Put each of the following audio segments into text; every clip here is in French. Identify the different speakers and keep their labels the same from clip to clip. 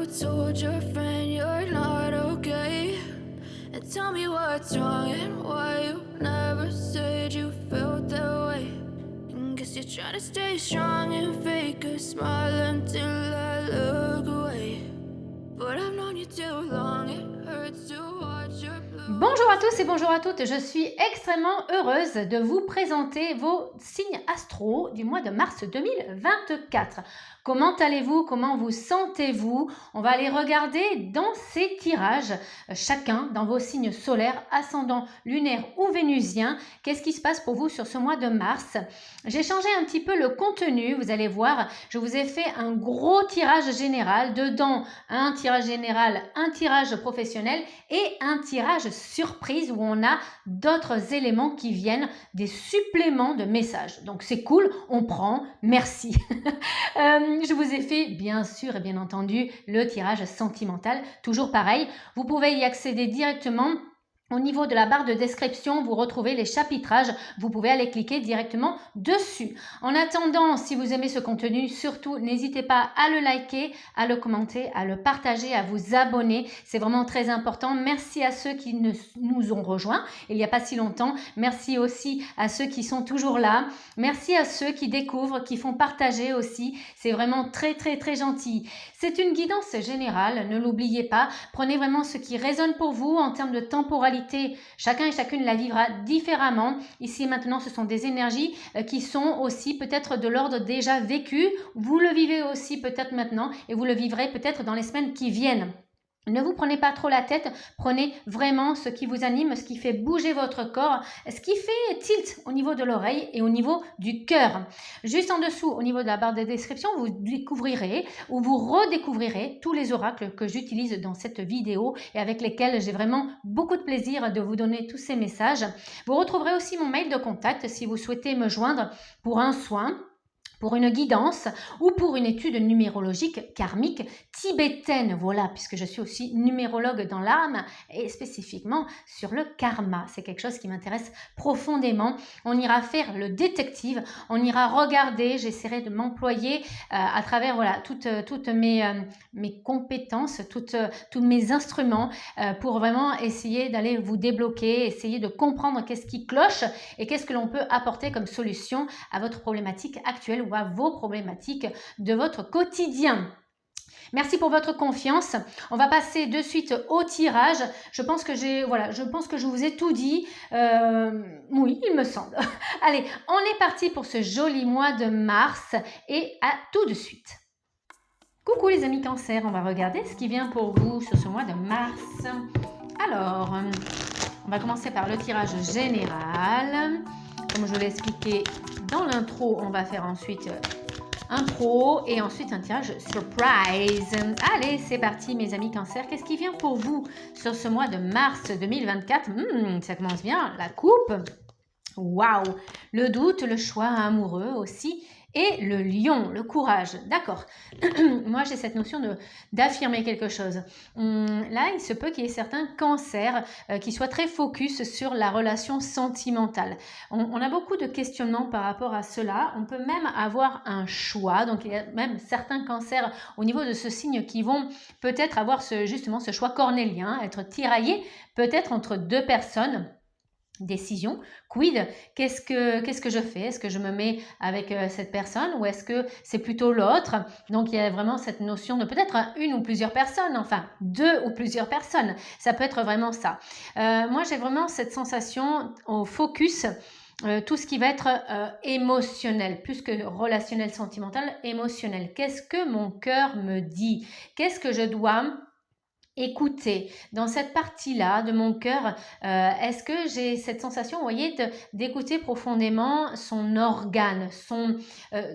Speaker 1: told your friend you're not okay? And tell me what's wrong and why you never said you felt that way. And guess you're trying to stay strong and fake a smile until I look away. But I've known you too long, it hurts to watch your blue.
Speaker 2: Bonjour à tous et bonjour à toutes, je suis extrêmement heureuse de vous présenter vos signes astro du mois de mars 2024. Comment allez-vous? Comment vous sentez-vous? On va aller regarder dans ces tirages, chacun dans vos signes solaires, ascendant, lunaire ou vénusien. Qu'est-ce qui se passe pour vous sur ce mois de mars? J'ai changé un petit peu le contenu, vous allez voir, je vous ai fait un gros tirage général, dedans un tirage général, un tirage professionnel et un tirage surprise où on a d'autres éléments qui viennent, des suppléments de messages. Donc c'est cool, on prend, merci. Je vous ai fait bien sûr et bien entendu le tirage sentimental, toujours pareil. Vous pouvez y accéder directement. Au niveau de la barre de description, vous retrouvez les chapitrages. Vous pouvez aller cliquer directement dessus. En attendant, si vous aimez ce contenu, surtout n'hésitez pas à le liker, à le commenter, à le partager, à vous abonner. C'est vraiment très important. Merci à ceux qui nous ont rejoints il n'y a pas si longtemps. Merci aussi à ceux qui sont toujours là. Merci à ceux qui découvrent, qui font partager aussi. C'est vraiment très très très gentil. C'est une guidance générale, ne l'oubliez pas. Prenez vraiment ce qui résonne pour vous en termes de temporalité. Chacun et chacune la vivra différemment. Ici et maintenant, ce sont des énergies qui sont aussi peut-être de l'ordre déjà vécu. Vous le vivez aussi peut-être maintenant et vous le vivrez peut-être dans les semaines qui viennent. Ne vous prenez pas trop la tête, prenez vraiment ce qui vous anime, ce qui fait bouger votre corps, ce qui fait tilt au niveau de l'oreille et au niveau du cœur. Juste en dessous, au niveau de la barre de description, vous découvrirez ou vous redécouvrirez tous les oracles que j'utilise dans cette vidéo et avec lesquels j'ai vraiment beaucoup de plaisir de vous donner tous ces messages. Vous retrouverez aussi mon mail de contact si vous souhaitez me joindre pour un soin, pour une guidance ou pour une étude numérologique karmique tibétaine. Voilà, puisque je suis aussi numérologue dans l'âme et spécifiquement sur le karma. C'est quelque chose qui m'intéresse profondément. On ira faire le détective, on ira regarder, j'essaierai de m'employer à travers voilà, toutes mes compétences, tous mes instruments pour vraiment essayer d'aller vous débloquer, essayer de comprendre qu'est-ce qui cloche et qu'est-ce que l'on peut apporter comme solution à votre problématique actuelle ou à vos problématiques de votre quotidien. Merci pour votre confiance. On va passer de suite au tirage. Je pense que je vous ai tout dit. Oui, il me semble. Allez, on est parti pour ce joli mois de mars et à tout de suite. Coucou les amis Cancer, on va regarder ce qui vient pour vous sur ce mois de mars. Alors, on va commencer par le tirage général. Comme je l'ai expliqué dans l'intro, on va faire ensuite un pro et ensuite un tirage surprise. Allez, c'est parti mes amis Cancer. Qu'est-ce qui vient pour vous sur ce mois de mars 2024? Ça commence bien. La coupe. Waouh! Le doute, le choix amoureux aussi. Et le lion, le courage. D'accord. Moi, j'ai cette notion d'affirmer quelque chose. Là, il se peut qu'il y ait certains cancers qui soient très focus sur la relation sentimentale. On a beaucoup de questionnements par rapport à cela. On peut même avoir un choix. Donc, il y a même certains cancers au niveau de ce signe qui vont peut-être avoir justement ce choix cornélien, être tiraillés peut-être entre deux personnes. Décision, quid, qu'est-ce que je fais? Est-ce que je me mets avec cette personne ou est-ce que c'est plutôt l'autre? Donc il y a vraiment cette notion de peut-être une ou plusieurs personnes, enfin deux ou plusieurs personnes, ça peut être vraiment ça. Moi j'ai vraiment cette sensation au focus, tout ce qui va être émotionnel, plus que relationnel, sentimental, émotionnel. Qu'est-ce que mon cœur me dit? Qu'est-ce que je dois écoutez, dans cette partie-là de mon cœur, est-ce que j'ai cette sensation, vous voyez, d'écouter profondément son organe,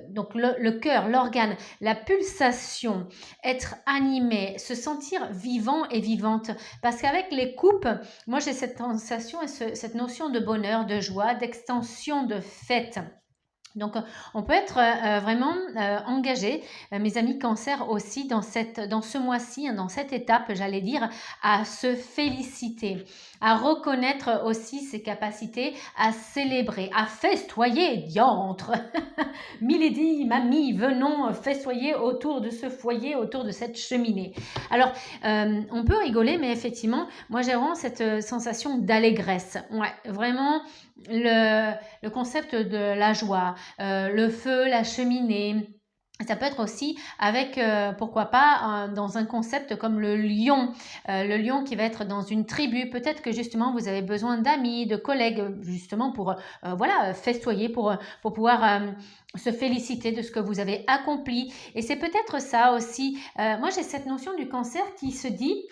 Speaker 2: donc le cœur, l'organe, la pulsation, être animé, se sentir vivant et vivante. Parce qu'avec les coupes, moi j'ai cette sensation et cette notion de bonheur, de joie, d'extension, de fête. Donc, on peut être vraiment engagé, mes amis cancer aussi, dans ce mois-ci, hein, dans cette étape, j'allais dire, à se féliciter, à reconnaître aussi ses capacités, à célébrer, à festoyer, diantre. Milady, mamie, venons festoyer autour de ce foyer, autour de cette cheminée. Alors, on peut rigoler, mais effectivement, moi j'ai vraiment cette sensation d'allégresse. Ouais, vraiment le concept de la joie, le feu, la cheminée. Ça peut être aussi avec, pourquoi pas, dans un concept comme le lion qui va être dans une tribu. Peut-être que justement vous avez besoin d'amis, de collègues, justement pour voilà, festoyer, pour pouvoir se féliciter de ce que vous avez accompli. Et c'est peut-être ça aussi. Moi j'ai cette notion du cancer qui se dit,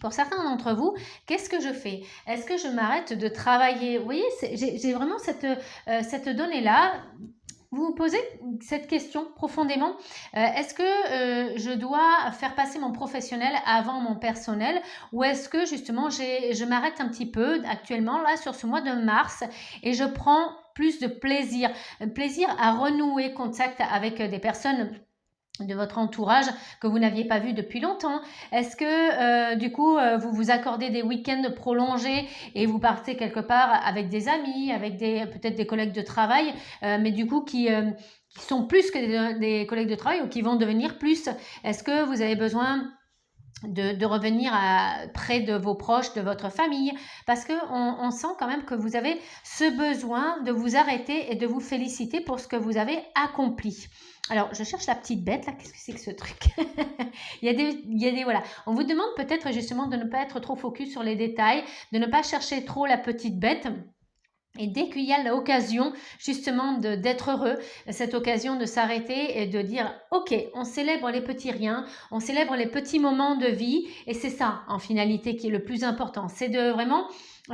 Speaker 2: pour certains d'entre vous, qu'est-ce que je fais? Est-ce que je m'arrête de travailler? Vous voyez, j'ai vraiment cette donnée-là. Vous vous posez cette question profondément. Est-ce que je dois faire passer mon professionnel avant mon personnel, ou est-ce que justement je m'arrête un petit peu actuellement là sur ce mois de mars et je prends plus de plaisir à renouer contact avec des personnes de votre entourage que vous n'aviez pas vu depuis longtemps? Est-ce que du coup vous vous accordez des week-ends prolongés et vous partez quelque part avec des amis, avec peut-être des collègues de travail, mais du coup qui sont plus que des collègues de travail ou qui vont devenir plus? Est-ce que vous avez besoin de revenir près de vos proches, de votre famille, parce qu'on sent quand même que vous avez ce besoin de vous arrêter et de vous féliciter pour ce que vous avez accompli. Alors, je cherche la petite bête, là, qu'est-ce que c'est que ce truc? Voilà. On vous demande peut-être justement de ne pas être trop focus sur les détails, de ne pas chercher trop la petite bête. Et dès qu'il y a l'occasion justement d'être heureux, cette occasion de s'arrêter et de dire ok, on célèbre les petits riens, on célèbre les petits moments de vie, et c'est ça en finalité qui est le plus important, c'est de vraiment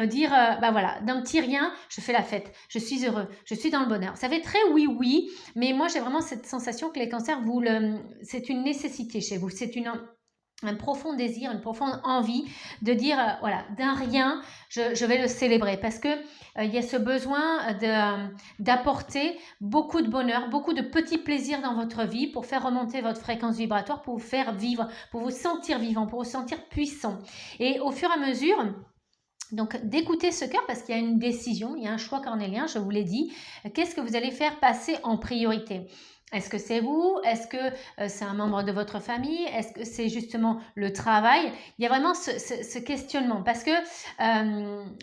Speaker 2: dire bah voilà, d'un petit rien, je fais la fête, je suis heureux, je suis dans le bonheur. Ça fait très oui, mais moi j'ai vraiment cette sensation que les cancers, c'est une nécessité chez vous, c'est un profond désir, une profonde envie de dire, voilà, d'un rien, je vais le célébrer, parce que il y a ce besoin d'apporter beaucoup de bonheur, beaucoup de petits plaisirs dans votre vie pour faire remonter votre fréquence vibratoire, pour vous faire vivre, pour vous sentir vivant, pour vous sentir puissant. Et au fur et à mesure, donc d'écouter ce cœur, parce qu'il y a une décision, il y a un choix cornélien, je vous l'ai dit. Qu'est-ce que vous allez faire passer en priorité? Est-ce que c'est vous? Est-ce que c'est un membre de votre famille? Est-ce que c'est justement le travail? Il y a vraiment ce questionnement, parce que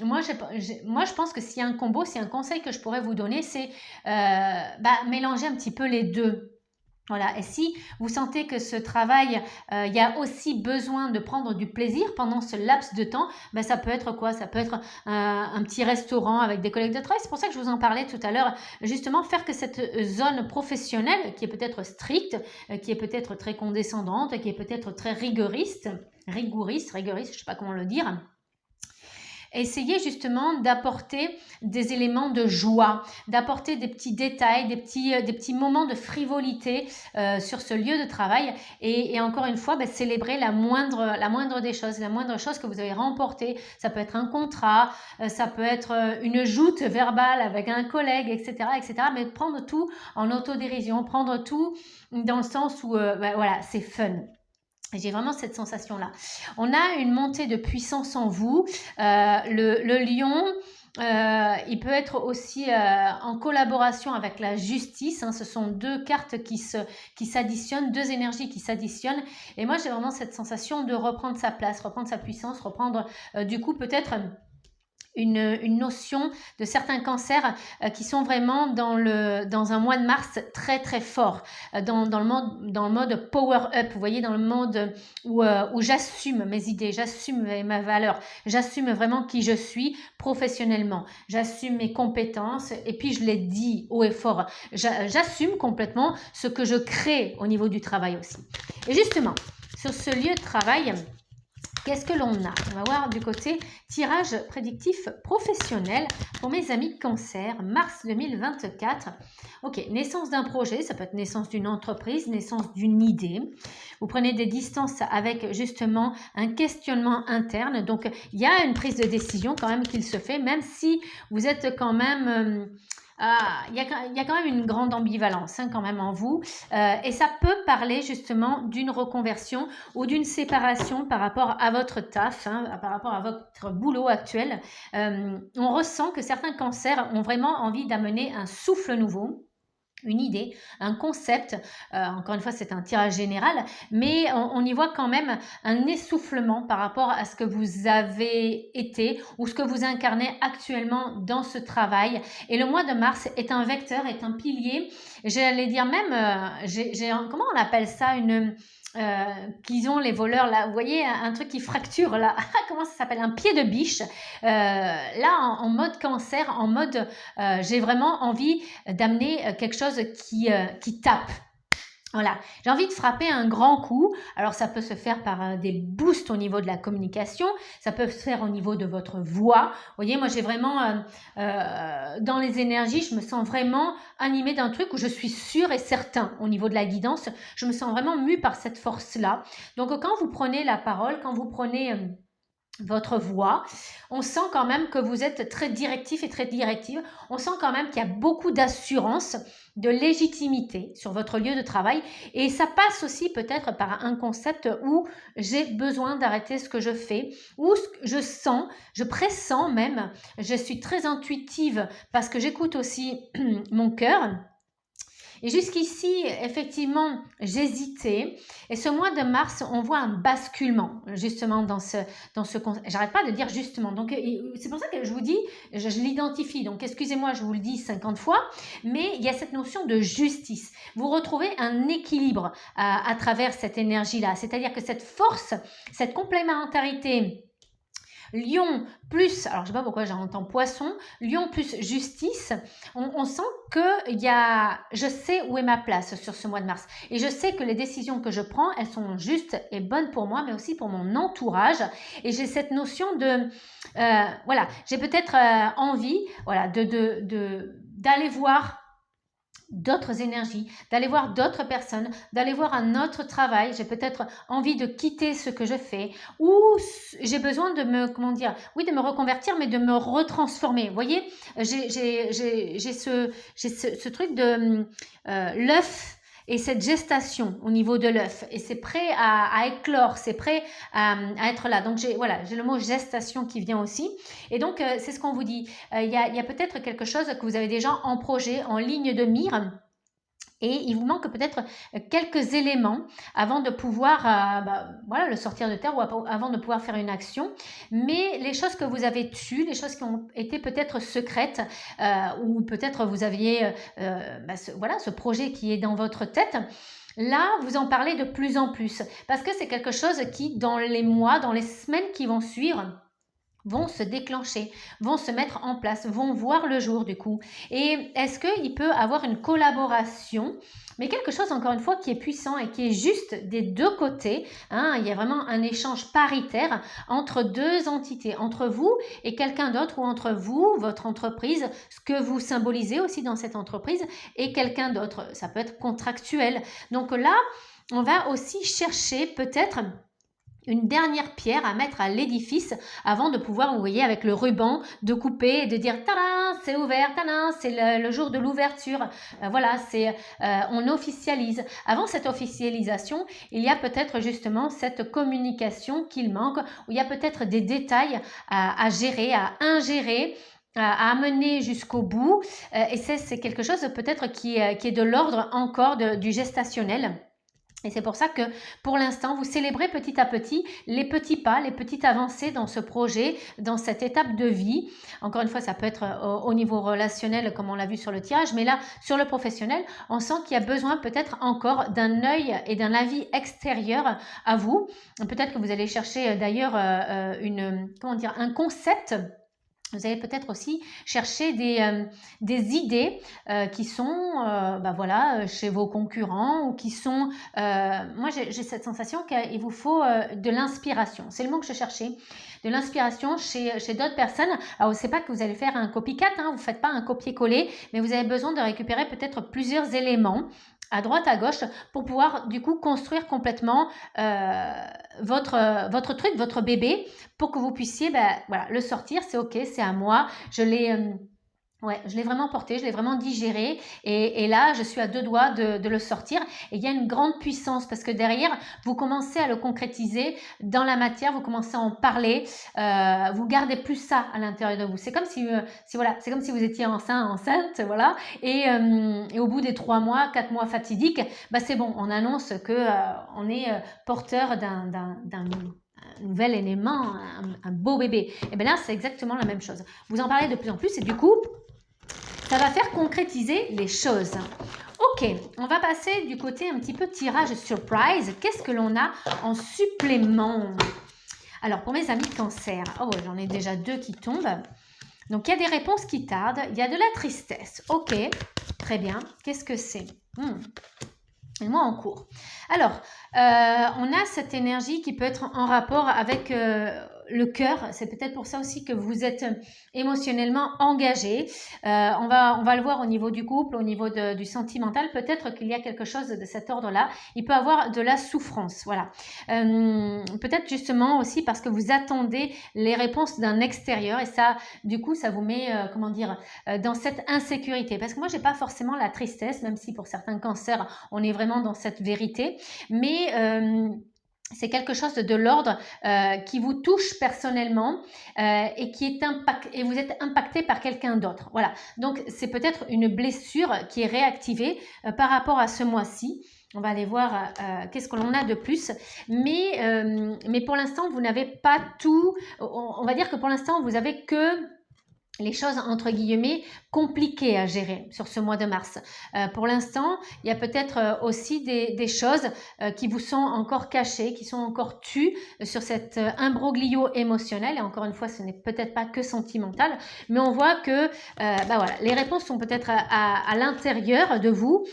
Speaker 2: moi je pense que s'il y a un combo, s'il y a un conseil que je pourrais vous donner, c'est mélanger un petit peu les deux. Voilà, et si vous sentez que ce travail, il y a aussi besoin de prendre du plaisir pendant ce laps de temps, ça peut être quoi? Ça peut être un petit restaurant avec des collègues de travail. C'est pour ça que je vous en parlais tout à l'heure. Justement, faire que cette zone professionnelle, qui est peut-être stricte, qui est peut-être très condescendante, qui est peut-être très rigoriste, je ne sais pas comment le dire, essayez justement d'apporter des éléments de joie, d'apporter des petits détails, des petits moments de frivolité sur ce lieu de travail, et encore une fois, célébrer la moindre des choses, la moindre chose que vous avez remportée. Ça peut être un contrat, ça peut être une joute verbale avec un collègue, etc., mais prendre tout en autodérision, prendre tout dans le sens où voilà, c'est fun. J'ai vraiment cette sensation-là. On a une montée de puissance en vous. Le lion, il peut être aussi en collaboration avec la justice. Ce sont deux cartes qui s'additionnent, deux énergies qui s'additionnent. Et moi, j'ai vraiment cette sensation de reprendre sa place, reprendre sa puissance, reprendre du coup peut-être une notion de certains cancers qui sont vraiment dans un mois de mars très très fort, dans le mode power up, vous voyez, dans le mode où j'assume mes idées, j'assume ma valeur, j'assume vraiment qui je suis professionnellement, j'assume mes compétences, et puis je l'ai dit haut et fort, j'assume complètement ce que je crée au niveau du travail aussi. Et justement, sur ce lieu de travail, qu'est-ce que l'on a? On va voir du côté tirage prédictif professionnel pour mes amis cancer, mars 2024. Ok, naissance d'un projet, ça peut être naissance d'une entreprise, naissance d'une idée. Vous prenez des distances avec justement un questionnement interne. Donc, il y a une prise de décision quand même qu'il se fait, même si vous êtes quand même il y a quand même une grande ambivalence hein, quand même en vous et ça peut parler justement d'une reconversion ou d'une séparation par rapport à votre taf, hein, par rapport à votre boulot actuel. On ressent que certains cancers ont vraiment envie d'amener un souffle nouveau, une idée, un concept, encore une fois c'est un tirage général, mais on y voit quand même un essoufflement par rapport à ce que vous avez été ou ce que vous incarnez actuellement dans ce travail. Et le mois de mars est un vecteur, est un pilier, j'allais dire même, comment on appelle ça, qu'ils ont les voleurs là, vous voyez un truc qui fracture là, comment ça s'appelle, un pied de biche, là en mode cancer, en mode j'ai vraiment envie d'amener quelque chose qui tape. Voilà, j'ai envie de frapper un grand coup. Alors ça peut se faire par des boosts au niveau de la communication, ça peut se faire au niveau de votre voix. Vous voyez, moi j'ai vraiment, dans les énergies, je me sens vraiment animée d'un truc où je suis sûre et certain au niveau de la guidance. Je me sens vraiment mue par cette force-là. Donc quand vous prenez la parole, quand vous prenez votre voix, on sent quand même que vous êtes très directif et très directive. On sent quand même qu'il y a beaucoup d'assurance, de légitimité sur votre lieu de travail et ça passe aussi peut-être par un concept où j'ai besoin d'arrêter ce que je fais, où je sens, je pressens même, je suis très intuitive parce que j'écoute aussi mon cœur. Et jusqu'ici, effectivement, j'hésitais. Et ce mois de mars, on voit un basculement, justement, j'arrête pas de dire justement. Donc, c'est pour ça que je vous dis, je l'identifie. Donc, excusez-moi, je vous le dis 50 fois, mais il y a cette notion de justice. Vous retrouvez un équilibre à travers cette énergie-là. C'est-à-dire que cette force, cette complémentarité, Lion plus, alors je ne sais pas pourquoi j'entends poisson, Lion plus justice, on sent que je sais où est ma place sur ce mois de mars. Et je sais que les décisions que je prends, elles sont justes et bonnes pour moi, mais aussi pour mon entourage. Et j'ai cette notion de, voilà, j'ai peut-être envie, voilà, d'aller voir d'autres énergies, d'aller voir d'autres personnes, d'aller voir un autre travail. J'ai peut-être envie de quitter ce que je fais ou j'ai besoin de me reconvertir, mais de me retransformer. Vous voyez, j'ai ce truc de l'œuf et cette gestation au niveau de l'œuf et c'est prêt à éclore, c'est prêt à être là. Donc j'ai le mot gestation qui vient aussi et donc c'est ce qu'on vous dit. Il y a peut-être quelque chose que vous avez déjà en projet, en ligne de mire. Et il vous manque peut-être quelques éléments avant de pouvoir le sortir de terre ou avant de pouvoir faire une action. Mais les choses que vous avez tues, les choses qui ont été peut-être secrètes ou peut-être vous aviez ce projet qui est dans votre tête, là, vous en parlez de plus en plus parce que c'est quelque chose qui, dans les mois, dans les semaines qui vont suivre, vont se déclencher, vont se mettre en place, vont voir le jour du coup. Et est-ce qu'il peut avoir une collaboration, mais quelque chose encore une fois qui est puissant et qui est juste des deux côtés, hein, il y a vraiment un échange paritaire entre deux entités, entre vous et quelqu'un d'autre ou entre vous, votre entreprise, ce que vous symbolisez aussi dans cette entreprise et quelqu'un d'autre. Ça peut être contractuel. Donc là, on va aussi chercher peut-être une dernière pierre à mettre à l'édifice avant de pouvoir, vous voyez, avec le ruban, de couper et de dire tadam, c'est ouvert, tadam, c'est le jour de l'ouverture. Voilà, on officialise. Avant cette officialisation, il y a peut-être justement cette communication qu'il manque, où il y a peut-être des détails à gérer, à ingérer, à amener jusqu'au bout. Et c'est quelque chose peut-être qui est de l'ordre encore du gestationnel. Et c'est pour ça que pour l'instant, vous célébrez petit à petit les petits pas, les petites avancées dans ce projet, dans cette étape de vie. Encore une fois, ça peut être au niveau relationnel comme on l'a vu sur le tirage, mais là, sur le professionnel, on sent qu'il y a besoin peut-être encore d'un œil et d'un avis extérieur à vous. Peut-être que vous allez chercher d'ailleurs un concept. Vous allez peut-être aussi chercher des idées qui sont chez vos concurrents ou qui sont... moi, j'ai cette sensation qu'il vous faut de l'inspiration. C'est le mot que je cherchais. De l'inspiration chez d'autres personnes. Alors, c'est pas que vous allez faire un copycat, hein, vous ne faites pas un copier-coller, mais vous avez besoin de récupérer peut-être plusieurs éléments à droite, à gauche, pour pouvoir du coup construire complètement votre truc, votre bébé, pour que vous puissiez le sortir, c'est ok, c'est à moi, je l'ai Ouais, je l'ai vraiment porté, je l'ai vraiment digéré et là, je suis à 2 doigts de le sortir et il y a une grande puissance parce que derrière, vous commencez à le concrétiser dans la matière, vous commencez à en parler, vous gardez plus ça à l'intérieur de vous. C'est comme si voilà, c'est comme si vous étiez enceinte, voilà et au bout des 3 mois, 4 mois fatidiques, bah, c'est bon, on annonce que, on est, porteur d'un nouvel élément, un beau bébé et bien là, c'est exactement la même chose. Vous en parlez de plus en plus et du coup, ça va faire concrétiser les choses. Ok, on va passer du côté un petit peu tirage surprise. Qu'est-ce que l'on a en supplément? Alors, pour mes amis cancer, oh, j'en ai déjà 2 qui tombent. Donc, il y a des réponses qui tardent. Il y a de la tristesse. Ok, très bien. Qu'est-ce que c'est? Et moi en cours. Alors, on a cette énergie qui peut être en rapport avec le cœur. C'est peut-être pour ça aussi que vous êtes émotionnellement engagé. On va le voir au niveau du couple, au niveau du sentimental. Peut-être qu'il y a quelque chose de cet ordre-là. Il peut avoir de la souffrance. Voilà. Peut-être justement aussi parce que vous attendez les réponses d'un extérieur et ça, du coup, ça vous met, comment dire, dans cette insécurité. Parce que moi, j'ai pas forcément la tristesse, même si pour certains cancers, on est vraiment dans cette vérité. Mais c'est quelque chose de l'ordre qui vous touche personnellement et et vous êtes impacté par quelqu'un d'autre. Voilà. Donc, c'est peut-être une blessure qui est réactivée par rapport à ce mois-ci. On va aller voir qu'est-ce que l'on a de plus. Mais pour l'instant, vous n'avez pas tout. On va dire que pour l'instant, vous avez que les choses, entre guillemets, compliquées à gérer sur ce mois de mars. Pour l'instant, il y a peut-être aussi des choses qui vous sont encore cachées, qui sont encore tues sur cet imbroglio émotionnel. Et encore une fois, ce n'est peut-être pas que sentimental, mais on voit que bah voilà, les réponses sont peut-être à l'intérieur de vous.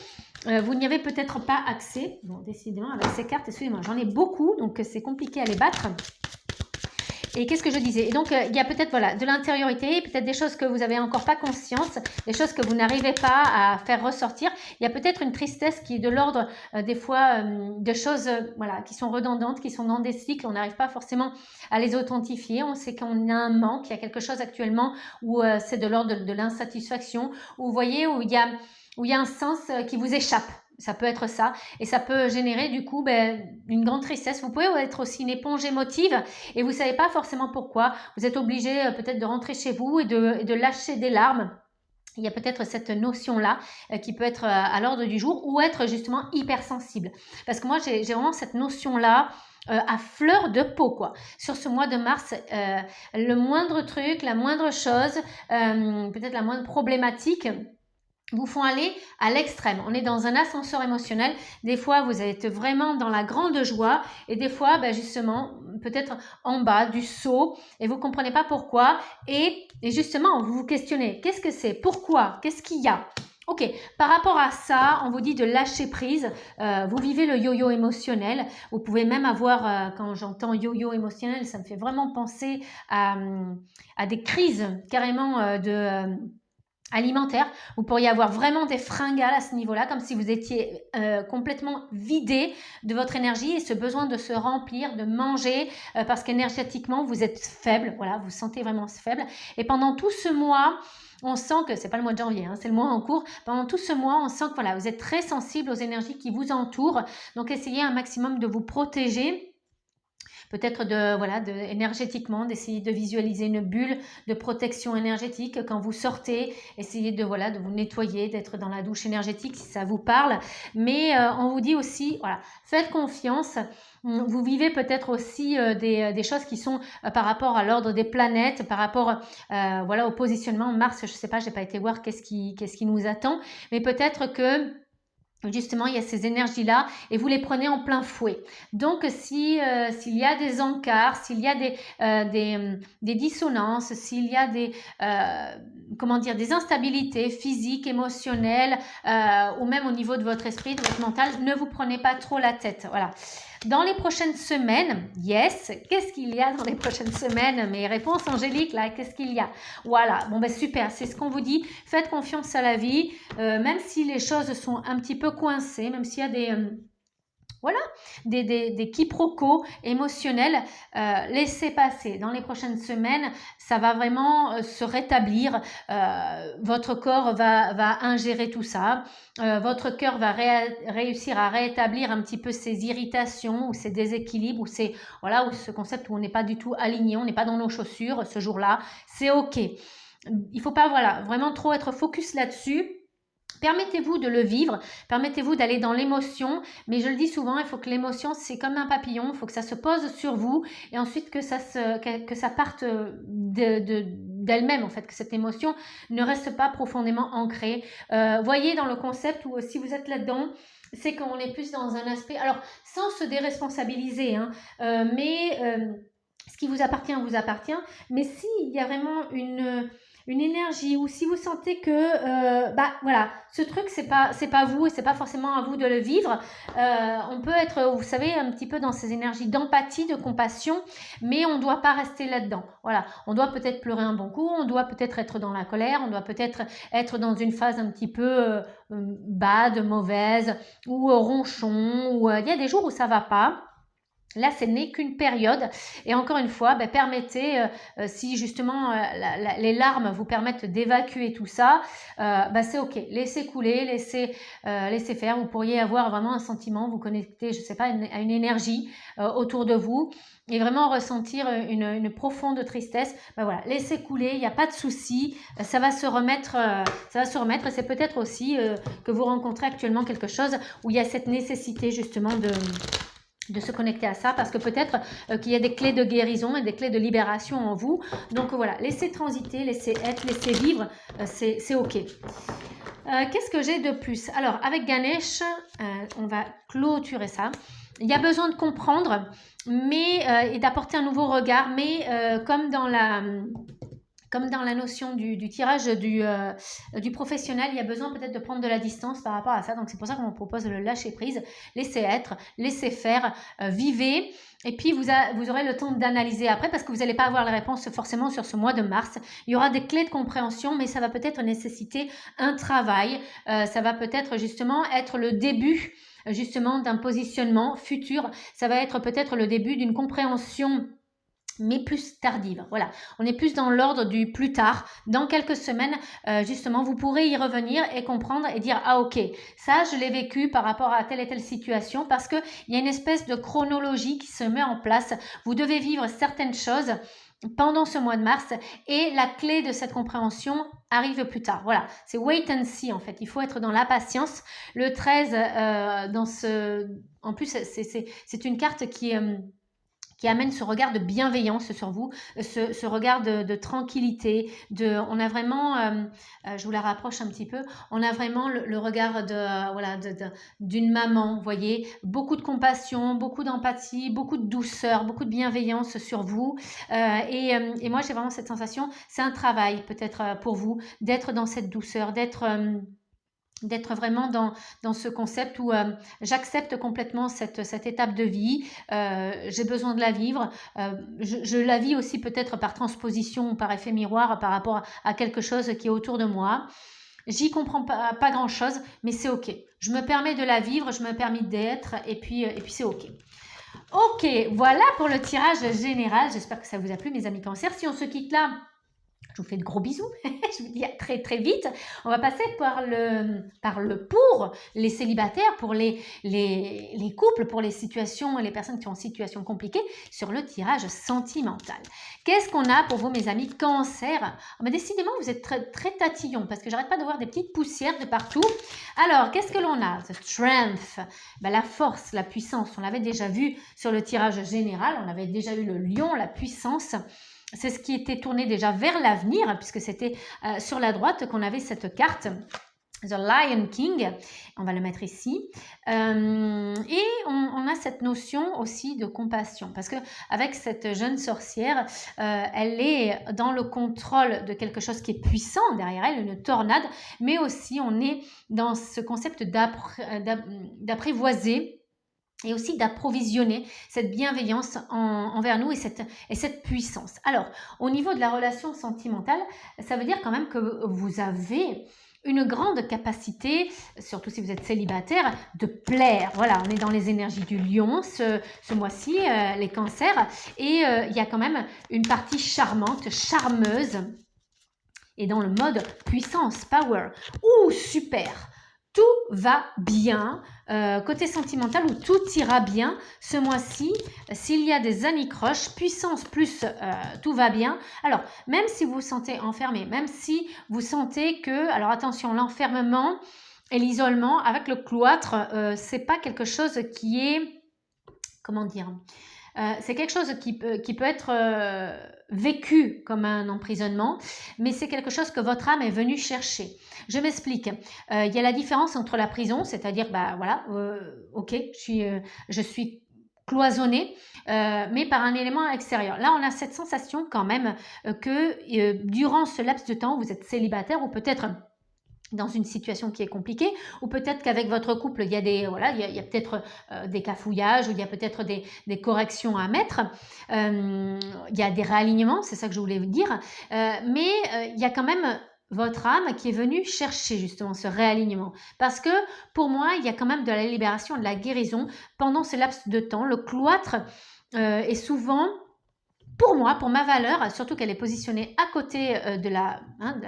Speaker 2: Vous n'y avez peut-être pas accès. Bon, décidément, avec ces cartes, excusez-moi, j'en ai beaucoup, donc c'est compliqué à les battre. Et qu'est-ce que je disais? Et donc, il y a peut-être voilà, de l'intériorité, peut-être des choses que vous n'avez encore pas conscience, des choses que vous n'arrivez pas à faire ressortir. Il y a peut-être une tristesse qui est de l'ordre, des fois, de choses voilà, qui sont redondantes, qui sont dans des cycles. On n'arrive pas forcément à les authentifier. On sait qu'on a un manque, il y a quelque chose actuellement où c'est de l'ordre de l'insatisfaction, où vous voyez, où il y a un sens qui vous échappe. Ça peut être ça et ça peut générer du coup une grande tristesse. Vous pouvez être aussi une éponge émotive et vous ne savez pas forcément pourquoi. Vous êtes obligé peut-être de rentrer chez vous et de lâcher des larmes. Il y a peut-être cette notion-là qui peut être à l'ordre du jour ou être justement hypersensible. Parce que moi, j'ai vraiment cette notion-là à fleur de peau, quoi. Sur ce mois de mars, le moindre truc, la moindre chose, peut-être la moindre problématique, vous font aller à l'extrême. On est dans un ascenseur émotionnel. Des fois, vous êtes vraiment dans la grande joie et des fois, justement, peut-être en bas du seau et vous ne comprenez pas pourquoi. Et justement, vous vous questionnez. Qu'est-ce que c'est? Pourquoi? Qu'est-ce qu'il y a? Ok, par rapport à ça, on vous dit de lâcher prise. Vous vivez le yo-yo émotionnel. Vous pouvez même avoir, quand j'entends yo-yo émotionnel, ça me fait vraiment penser à des crises carrément alimentaire. Vous pourriez avoir vraiment des fringales à ce niveau-là, comme si vous étiez complètement vidé de votre énergie et ce besoin de se remplir, de manger, parce qu'énergétiquement, vous êtes faible. Voilà, vous sentez vraiment faible. Et pendant tout ce mois, on sent que, c'est pas le mois de janvier, c'est le mois en cours. Pendant tout ce mois, on sent que voilà, vous êtes très sensible aux énergies qui vous entourent. Donc, essayez un maximum de vous protéger. Peut-être énergétiquement, d'essayer de visualiser une bulle de protection énergétique quand vous sortez. Essayez de vous nettoyer, d'être dans la douche énergétique si ça vous parle. Mais on vous dit aussi, voilà, faites confiance. Vous vivez peut-être aussi des choses qui sont par rapport à l'ordre des planètes, par rapport au positionnement Mars. Je ne sais pas, je n'ai pas été voir qu'est-ce qui nous attend. Mais peut-être que justement, il y a ces énergies-là et vous les prenez en plein fouet. Donc, s'il y a des encarts, s'il y a des dissonances, s'il y a des instabilités physiques, émotionnelles ou même au niveau de votre esprit, de votre mental, ne vous prenez pas trop la tête. Voilà. Dans les prochaines semaines, qu'est-ce qu'il y a dans les prochaines semaines? Mes réponses angéliques, là, qu'est-ce qu'il y a? Voilà, super, c'est ce qu'on vous dit. Faites confiance à la vie, même si les choses sont un petit peu coincées, même s'il y a voilà, des quiproquos émotionnels, laissez passer. Dans les prochaines semaines, ça va vraiment se rétablir. Votre corps va ingérer tout ça. Votre cœur va réussir à rétablir un petit peu ces irritations ou ces déséquilibres ou voilà, ou ce concept où on n'est pas du tout aligné, on n'est pas dans nos chaussures ce jour-là. C'est OK. Il ne faut pas, voilà, vraiment trop être focus là-dessus. Permettez-vous de le vivre, permettez-vous d'aller dans l'émotion, mais je le dis souvent, il faut que l'émotion, c'est comme un papillon, il faut que ça se pose sur vous et ensuite que ça parte d'elle-même, en fait, que cette émotion ne reste pas profondément ancrée. Voyez dans le concept où si vous êtes là-dedans, c'est qu'on est plus dans un aspect, alors sans se déresponsabiliser, hein, ce qui vous appartient, mais s'il y a vraiment une énergie ou si vous sentez que voilà, ce truc c'est pas vous et c'est pas forcément à vous de le vivre, on peut être, vous savez, un petit peu dans ces énergies d'empathie, de compassion, mais on doit pas rester là-dedans. Voilà, on doit peut-être pleurer un bon coup, on doit peut-être être dans la colère, on doit peut-être être dans une phase un petit peu bad, mauvaise ou ronchon, ou il y a des jours où ça va pas. Là, ce n'est qu'une période et encore une fois, permettez, si justement les larmes vous permettent d'évacuer tout ça, c'est OK. Laissez couler, laissez faire. Vous pourriez avoir vraiment un sentiment, vous connecter, je ne sais pas, à une énergie autour de vous et vraiment ressentir une profonde tristesse. Voilà, laissez couler, il n'y a pas de souci, ça va se remettre et c'est peut-être aussi que vous rencontrez actuellement quelque chose où il y a cette nécessité justement de se connecter à ça parce que peut-être qu'il y a des clés de guérison et des clés de libération en vous. Donc voilà, laissez transiter, laissez être, laissez vivre, c'est OK. Qu'est-ce que j'ai de plus? Alors, avec Ganesh, on va clôturer ça. Il y a besoin de comprendre et d'apporter un nouveau regard, mais comme dans la notion du tirage du professionnel, il y a besoin peut-être de prendre de la distance par rapport à ça. Donc, c'est pour ça qu'on vous propose le lâcher prise. Laissez être, laissez faire, vivez. Et puis, vous aurez le temps d'analyser après parce que vous n'allez pas avoir les réponses forcément sur ce mois de mars. Il y aura des clés de compréhension, mais ça va peut-être nécessiter un travail. Ça va peut-être justement être le début justement d'un positionnement futur. Ça va être peut-être le début d'une compréhension mais plus tardive. Voilà, on est plus dans l'ordre du plus tard. Dans quelques semaines, justement, vous pourrez y revenir et comprendre et dire « Ah ok, ça je l'ai vécu par rapport à telle et telle situation » parce qu'il y a une espèce de chronologie qui se met en place. Vous devez vivre certaines choses pendant ce mois de mars et la clé de cette compréhension arrive plus tard. Voilà, c'est wait and see en fait. Il faut être dans la patience. Le 13, en plus, c'est une carte qui amène ce regard de bienveillance sur vous, ce regard de tranquillité, on a vraiment, je vous la rapproche un petit peu, on a vraiment le regard d'une maman, vous voyez, beaucoup de compassion, beaucoup d'empathie, beaucoup de douceur, beaucoup de bienveillance sur vous, et moi j'ai vraiment cette sensation, c'est un travail peut-être pour vous, d'être dans cette douceur, d'être vraiment dans ce concept où j'accepte complètement cette étape de vie, j'ai besoin de la vivre, je la vis aussi peut-être par transposition ou par effet miroir par rapport à quelque chose qui est autour de moi. J'y comprends pas grand-chose, mais c'est OK. Je me permets de la vivre, je me permets d'être et puis c'est OK. OK, voilà pour le tirage général. J'espère que ça vous a plu, mes amis Cancer. Si on se quitte là, je vous fais de gros bisous. Je vous dis à très très vite. On va passer par le pour les célibataires, pour les couples, pour les situations, les personnes qui ont une situation compliquée sur le tirage sentimental. Qu'est-ce qu'on a pour vous, mes amis Cancer? Décidément, vous êtes très, très tatillons parce que j'arrête pas de voir des petites poussières de partout. Alors, qu'est-ce que l'on a? The strength, la force, la puissance. On l'avait déjà vu sur le tirage général. On avait déjà eu le lion, la puissance. C'est ce qui était tourné déjà vers l'avenir, puisque c'était sur la droite qu'on avait cette carte, The Lion King. On va le mettre ici. Et on a cette notion aussi de compassion, parce qu'avec cette jeune sorcière, elle est dans le contrôle de quelque chose qui est puissant derrière elle, une tornade, mais aussi on est dans ce concept d'apprivoiser, et aussi d'approvisionner cette bienveillance envers nous et cette puissance. Alors, au niveau de la relation sentimentale, ça veut dire quand même que vous avez une grande capacité, surtout si vous êtes célibataire, de plaire. Voilà, on est dans les énergies du lion ce mois-ci, les cancers, et il y a quand même une partie charmante, charmeuse, et dans le mode puissance, power. Ouh, super! Tout va bien, côté sentimental, où tout ira bien ce mois-ci. S'il y a des anicroches, puissance plus tout va bien. Alors, même si vous vous sentez enfermé, même si vous sentez que, alors attention, l'enfermement et l'isolement avec le cloître, c'est pas quelque chose qui est, comment dire, c'est quelque chose qui peut être vécu comme un emprisonnement, mais c'est quelque chose que votre âme est venue chercher. Je m'explique. Il y a la différence entre la prison, c'est-à-dire, bah voilà, ok, je suis cloisonnée, mais par un élément extérieur. Là, on a cette sensation quand même que durant ce laps de temps, vous êtes célibataire ou peut-être dans une situation qui est compliquée, ou peut-être qu'avec votre couple, il y a il y a peut-être des cafouillages, ou il y a peut-être des corrections à mettre, il y a des réalignements, c'est ça que je voulais vous dire, mais il y a quand même votre âme qui est venue chercher justement ce réalignement. Parce que pour moi, il y a quand même de la libération, de la guérison pendant ce laps de temps. Le cloître est souvent, pour moi, pour ma valeur, surtout qu'elle est positionnée à côté de la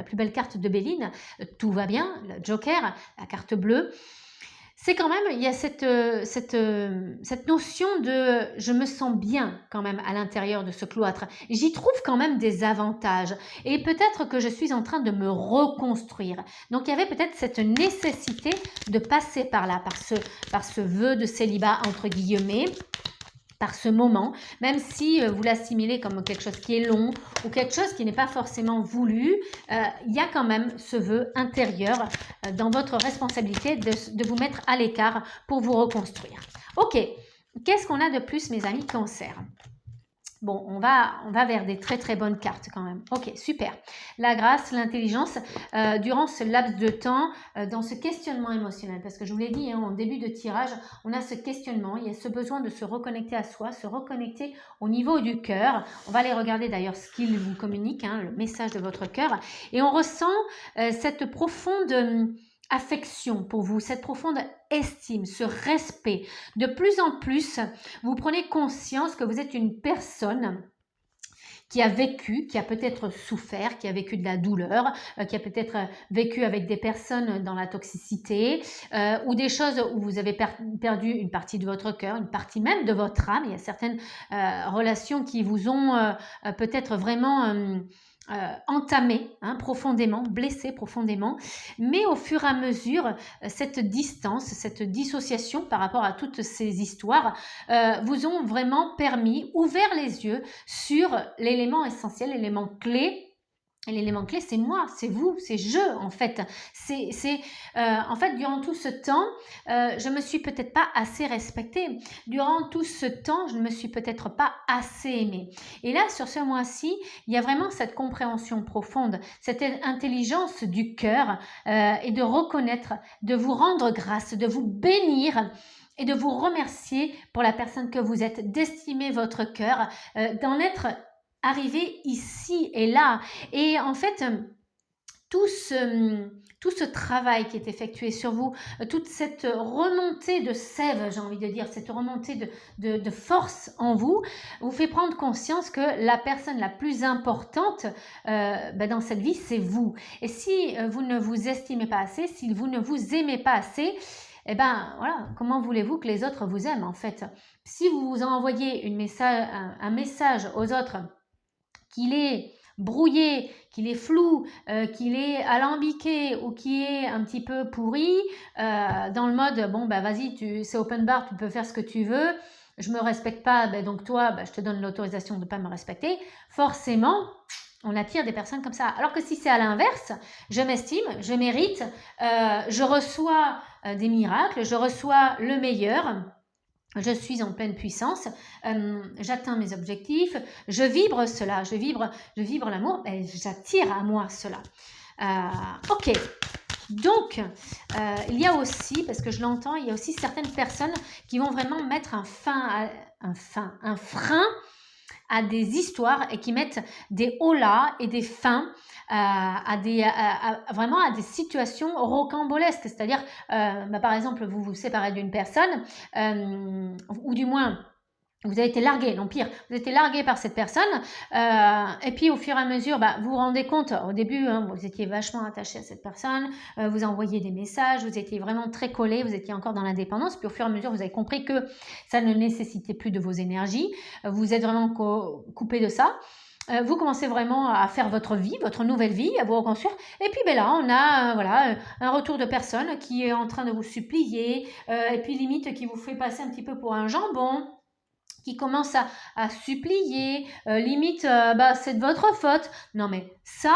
Speaker 2: plus belle carte de Béline, tout va bien, le Joker, la carte bleue, c'est quand même, il y a cette notion de je me sens bien quand même à l'intérieur de ce cloître. J'y trouve quand même des avantages et peut-être que je suis en train de me reconstruire. Donc il y avait peut-être cette nécessité de passer par là, par ce vœu de célibat entre guillemets, par ce moment, même si vous l'assimilez comme quelque chose qui est long ou quelque chose qui n'est pas forcément voulu, il y a quand même ce vœu intérieur dans votre responsabilité de vous mettre à l'écart pour vous reconstruire. Ok, qu'est-ce qu'on a de plus, mes amis Cancer? Bon, on va vers des très très bonnes cartes quand même. Ok, super. La grâce, l'intelligence, durant ce laps de temps, dans ce questionnement émotionnel, parce que je vous l'ai dit en début de tirage, on a ce questionnement, il y a ce besoin de se reconnecter à soi, se reconnecter au niveau du cœur. On va aller regarder d'ailleurs ce qu'il vous communique, le message de votre cœur, et on ressent cette profonde affection pour vous, cette profonde estime, ce respect. De plus en plus, vous prenez conscience que vous êtes une personne qui a vécu, qui a peut-être souffert, qui a vécu de la douleur, qui a peut-être vécu avec des personnes dans la toxicité, ou des choses où vous avez perdu une partie de votre cœur, une partie même de votre âme. Il y a certaines relations qui vous ont peut-être vraiment entamé profondément, blessé profondément, mais au fur et à mesure, cette distance, cette dissociation par rapport à toutes ces histoires vous ont vraiment permis, ouvert les yeux sur l'élément essentiel, l'élément clé. Et l'élément clé, c'est moi, c'est vous, c'est je, en fait. En fait, durant tout ce temps, je me suis peut-être pas assez respectée. Durant tout ce temps, je ne me suis peut-être pas assez aimée. Et là, sur ce mois-ci, il y a vraiment cette compréhension profonde, cette intelligence du cœur et de reconnaître, de vous rendre grâce, de vous bénir et de vous remercier pour la personne que vous êtes, d'estimer votre cœur, d'en être arrivé ici et là. Et en fait, tout ce travail qui est effectué sur vous, toute cette remontée de sève, j'ai envie de dire, cette remontée de force en vous, vous fait prendre conscience que la personne la plus importante dans cette vie, c'est vous. Et si vous ne vous estimez pas assez, si vous ne vous aimez pas assez, eh ben voilà, comment voulez-vous que les autres vous aiment en fait? Si vous envoyez un message aux autres qu'il est brouillé, qu'il est flou, qu'il est alambiqué ou qu'il est un petit peu pourri, dans le mode bon bah vas-y, c'est open bar, tu peux faire ce que tu veux, je me respecte pas, donc toi je te donne l'autorisation de ne pas me respecter, forcément on attire des personnes comme ça. Alors que si c'est à l'inverse, je m'estime, je mérite, je reçois des miracles, je reçois le meilleur, je suis en pleine puissance, j'atteins mes objectifs, je vibre cela, je vibre l'amour, et j'attire à moi cela. Ok, donc il y a aussi, parce que je l'entends, il y a aussi certaines personnes qui vont vraiment mettre un frein à des histoires et qui mettent des holà et des fins vraiment à des situations rocambolesques. C'est-à-dire, par exemple, vous vous séparez d'une personne, ou du moins, vous avez été largué, non pire, vous avez été largué par cette personne, et puis au fur et à mesure, vous vous rendez compte, au début, vous étiez vachement attaché à cette personne, vous envoyiez des messages, vous étiez vraiment très collé, vous étiez encore dans l'indépendance, puis au fur et à mesure, vous avez compris que ça ne nécessitait plus de vos énergies, vous êtes vraiment coupé de ça. Vous commencez vraiment à faire votre vie, votre nouvelle vie, à vous reconstruire. Et puis là, on a voilà, un retour de personne qui est en train de vous supplier, et puis limite qui vous fait passer un petit peu pour un jambon, qui commence à supplier, limite, c'est de votre faute. Non mais ça,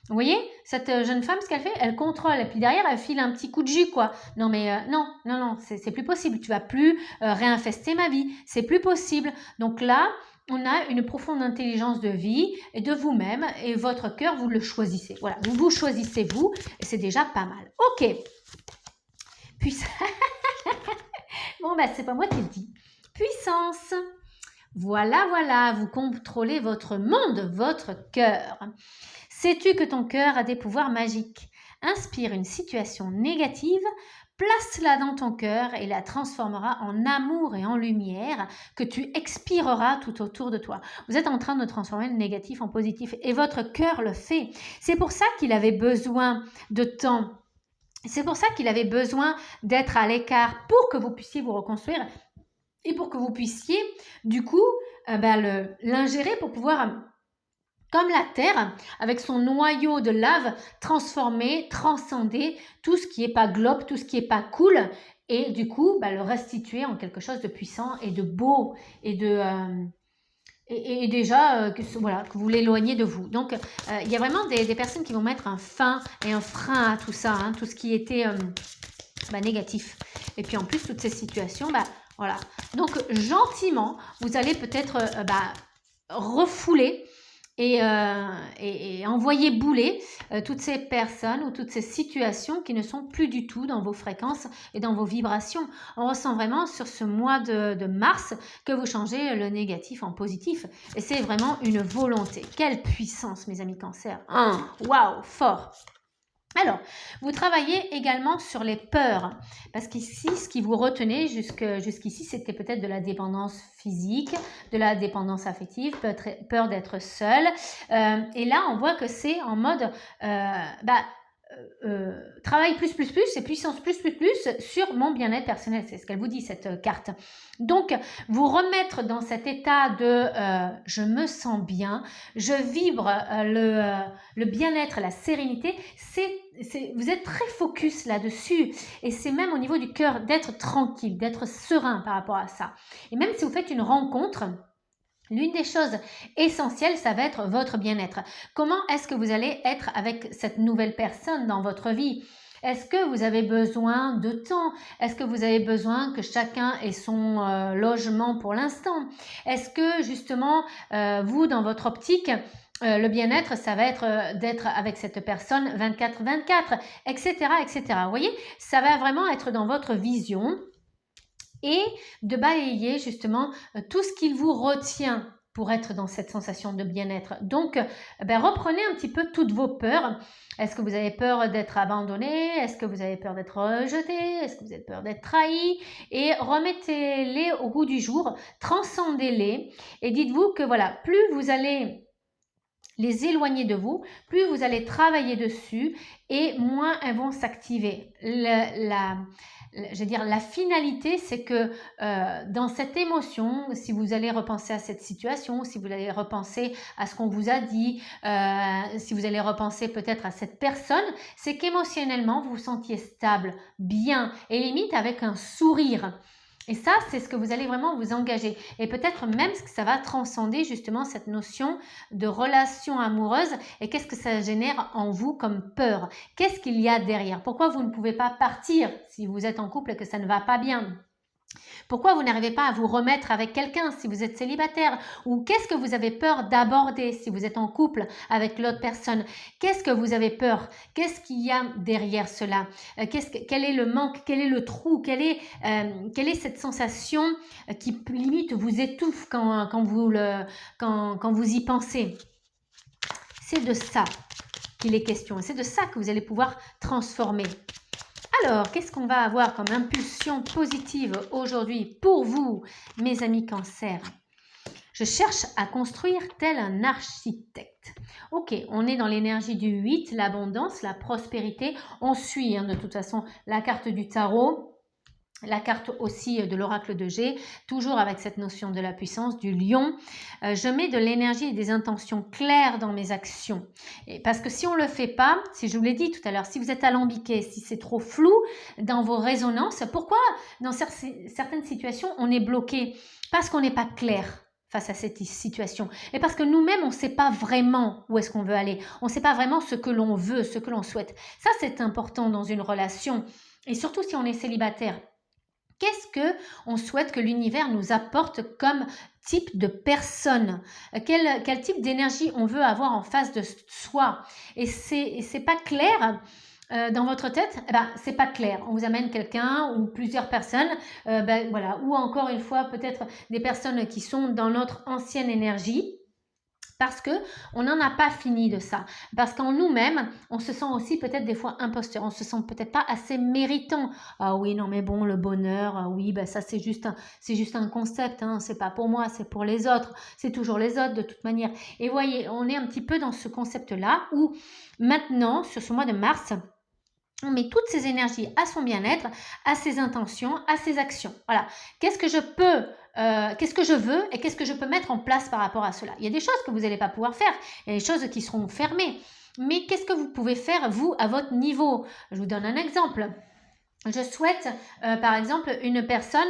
Speaker 2: vous voyez, cette jeune femme, ce qu'elle fait, elle contrôle, et puis derrière, elle file un petit coup de jus, quoi. Non mais non, c'est plus possible. Tu vas plus réinfester ma vie. C'est plus possible. Donc là, on a une profonde intelligence de vie et de vous-même, et votre cœur, vous le choisissez. Voilà, vous choisissez vous, et c'est déjà pas mal. Ok. Puis bon, c'est pas moi qui le dis. Puissance. Voilà, vous contrôlez votre monde, votre cœur. Sais-tu que ton cœur a des pouvoirs magiques? Inspire une situation négative, place-la dans ton cœur et la transformera en amour et en lumière que tu expireras tout autour de toi. Vous êtes en train de transformer le négatif en positif et votre cœur le fait. C'est pour ça qu'il avait besoin de temps. C'est pour ça qu'il avait besoin d'être à l'écart pour que vous puissiez vous reconstruire et pour que vous puissiez, du coup, l'ingérer pour pouvoir, comme la Terre, avec son noyau de lave, transformer, transcender tout ce qui n'est pas globe, tout ce qui n'est pas cool, et du coup, le restituer en quelque chose de puissant et de beau, et et déjà que vous l'éloignez de vous. Donc, il y a vraiment des personnes qui vont mettre un fin et un frein à tout ça, tout ce qui était négatif. Et puis en plus, toutes ces situations, voilà. Donc, gentiment, vous allez peut-être refouler et envoyer bouler toutes ces personnes ou toutes ces situations qui ne sont plus du tout dans vos fréquences et dans vos vibrations. On ressent vraiment sur ce mois de mars que vous changez le négatif en positif. Et c'est vraiment une volonté. Quelle puissance, mes amis Cancer. Waouh, fort. Alors, vous travaillez également sur les peurs, parce qu'ici, ce qui vous retenait jusqu'ici, c'était peut-être de la dépendance physique, de la dépendance affective, peur d'être seul. Et là, on voit que c'est en mode travail plus et puissance plus sur mon bien-être personnel. C'est ce qu'elle vous dit, cette carte. Donc, vous remettre dans cet état de je me sens bien, je vibre le bien-être, la sérénité, vous êtes très focus là-dessus. Et c'est même au niveau du cœur d'être tranquille, d'être serein par rapport à ça. Et même si vous faites une rencontre, l'une des choses essentielles, ça va être votre bien-être. Comment est-ce que vous allez être avec cette nouvelle personne dans votre vie? Est-ce que vous avez besoin de temps? Est-ce que vous avez besoin que chacun ait son logement pour l'instant? Est-ce que justement, vous, dans votre optique, le bien-être, ça va être d'être avec cette personne 24/24, etc., etc. Vous voyez, ça va vraiment être dans votre vision et de balayer justement tout ce qui vous retient pour être dans cette sensation de bien-être. Donc, reprenez un petit peu toutes vos peurs. Est-ce que vous avez peur d'être abandonné? Est-ce que vous avez peur d'être rejeté? Est-ce que vous avez peur d'être trahi? Et remettez-les au goût du jour, transcendez-les et dites-vous que voilà, plus vous allez les éloigner de vous, plus vous allez travailler dessus et moins elles vont s'activer. La finalité, c'est que dans cette émotion, si vous allez repenser à cette situation, si vous allez repenser à ce qu'on vous a dit, si vous allez repenser peut-être à cette personne, c'est qu'émotionnellement, vous vous sentiez stable, bien et limite avec un sourire. Et ça, c'est ce que vous allez vraiment vous engager. Et peut-être même que ça va transcender justement cette notion de relation amoureuse. Et qu'est-ce que ça génère en vous comme peur? Qu'est-ce qu'il y a derrière? Pourquoi vous ne pouvez pas partir si vous êtes en couple et que ça ne va pas bien? Pourquoi vous n'arrivez pas à vous remettre avec quelqu'un si vous êtes célibataire? Ou qu'est-ce que vous avez peur d'aborder si vous êtes en couple avec l'autre personne? Qu'est-ce que vous avez peur? Qu'est-ce qu'il y a derrière cela? Quel est le manque? Quel est le trou? Quelle est cette sensation qui limite vous étouffe quand vous y pensez? C'est de ça qu'il est question. C'est de ça que vous allez pouvoir transformer. Alors, qu'est-ce qu'on va avoir comme impulsion positive aujourd'hui pour vous, mes amis Cancer? Je cherche à construire tel un architecte. Ok, on est dans l'énergie du 8, l'abondance, la prospérité. On suit de toute façon la carte du tarot. La carte aussi de l'oracle de G, toujours avec cette notion de la puissance, du lion. Je mets de l'énergie et des intentions claires dans mes actions. Parce que si on ne le fait pas, si je vous l'ai dit tout à l'heure, si vous êtes alambiqué, si c'est trop flou dans vos résonances, pourquoi dans certaines situations on est bloqué? Parce qu'on n'est pas clair face à cette situation. Et parce que nous-mêmes, on ne sait pas vraiment où est-ce qu'on veut aller. On ne sait pas vraiment ce que l'on veut, ce que l'on souhaite. Ça, c'est important dans une relation. Et surtout si on est célibataire. Qu'est-ce qu'on souhaite que l'univers nous apporte comme type de personne? Quel type d'énergie on veut avoir en face de soi? Et c'est pas clair dans votre tête, c'est pas clair. On vous amène quelqu'un ou plusieurs personnes, voilà, ou encore une fois peut-être des personnes qui sont dans notre ancienne énergie. Parce qu'on n'en a pas fini de ça. Parce qu'en nous-mêmes, on se sent aussi peut-être des fois imposteur. On se sent peut-être pas assez méritant. Ah oui, non mais bon, le bonheur, oui, ça c'est juste un concept. C'est pas pour moi, c'est pour les autres. C'est toujours les autres de toute manière. Et voyez, on est un petit peu dans ce concept-là où maintenant, sur ce mois de mars, on met toutes ces énergies à son bien-être, à ses intentions, à ses actions. Voilà. Qu'est-ce que je veux et qu'est-ce que je peux mettre en place par rapport à cela? Il y a des choses que vous n'allez pas pouvoir faire. Il y a des choses qui seront fermées. Mais qu'est-ce que vous pouvez faire, vous, à votre niveau? Je vous donne un exemple. Je souhaite, par exemple, une personne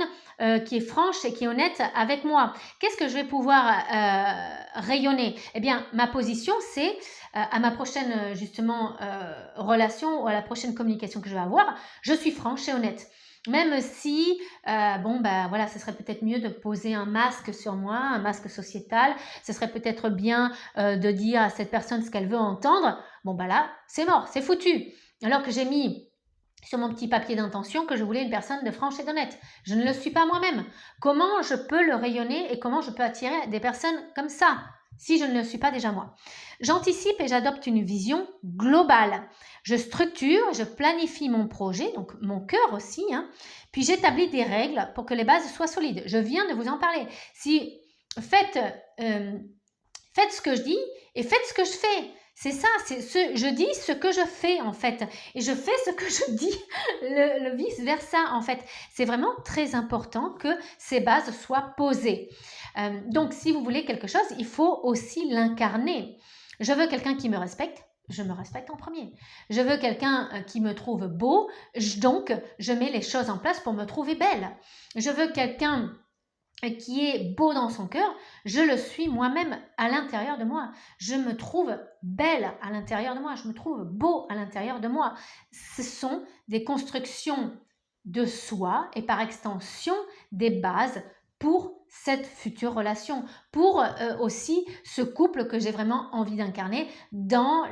Speaker 2: qui est franche et qui est honnête avec moi. Qu'est-ce que je vais pouvoir rayonner? Eh bien, ma position, c'est à ma prochaine, justement, relation ou à la prochaine communication que je vais avoir, je suis franche et honnête. Même si, voilà, ce serait peut-être mieux de poser un masque sur moi, un masque sociétal. Ce serait peut-être bien de dire à cette personne ce qu'elle veut entendre. Là, c'est mort, c'est foutu. Alors que j'ai mis sur mon petit papier d'intention que je voulais une personne de franche et d'honnête. Je ne le suis pas moi-même. Comment je peux le rayonner et comment je peux attirer des personnes comme ça si je ne le suis pas déjà moi? J'anticipe et j'adopte une vision globale. Je structure, je planifie mon projet, donc mon cœur aussi, puis j'établis des règles pour que les bases soient solides. Je viens de vous en parler. Faites ce que je dis et faites ce que je fais. C'est ça, je dis ce que je fais en fait et je fais ce que je dis, le vice-versa en fait. C'est vraiment très important que ces bases soient posées. Donc si vous voulez quelque chose, il faut aussi l'incarner. Je veux quelqu'un qui me respecte, je me respecte en premier. Je veux quelqu'un qui me trouve beau, donc je mets les choses en place pour me trouver belle. Je veux quelqu'un qui est beau dans son cœur, je le suis moi-même à l'intérieur de moi. Je me trouve belle à l'intérieur de moi, je me trouve beau à l'intérieur de moi. Ce sont des constructions de soi et par extension des bases pour cette future relation, pour aussi ce couple que j'ai vraiment envie d'incarner dans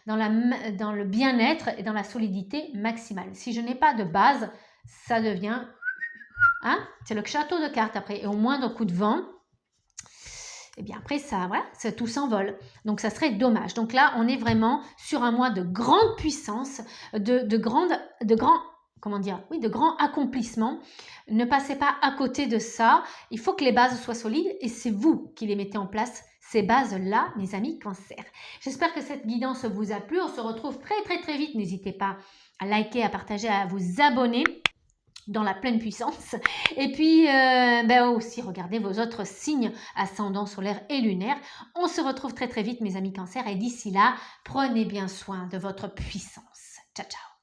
Speaker 2: dans le bien-être et dans la solidité maximale. Si je n'ai pas de base, ça devient... c'est le château de cartes après. Et au moindre coup de vent, et bien après, tout s'envole. Donc, ça serait dommage. Donc là, on est vraiment sur un mois de grande puissance, de grands accomplissements. Ne passez pas à côté de ça. Il faut que les bases soient solides et c'est vous qui les mettez en place, ces bases-là, mes amis Cancer. J'espère que cette guidance vous a plu. On se retrouve très, très, très vite. N'hésitez pas à liker, à partager, à vous abonner dans la pleine puissance. Et puis, aussi, regardez vos autres signes ascendant solaire et lunaire. On se retrouve très, très vite, mes amis Cancer. Et d'ici là, prenez bien soin de votre puissance. Ciao, ciao.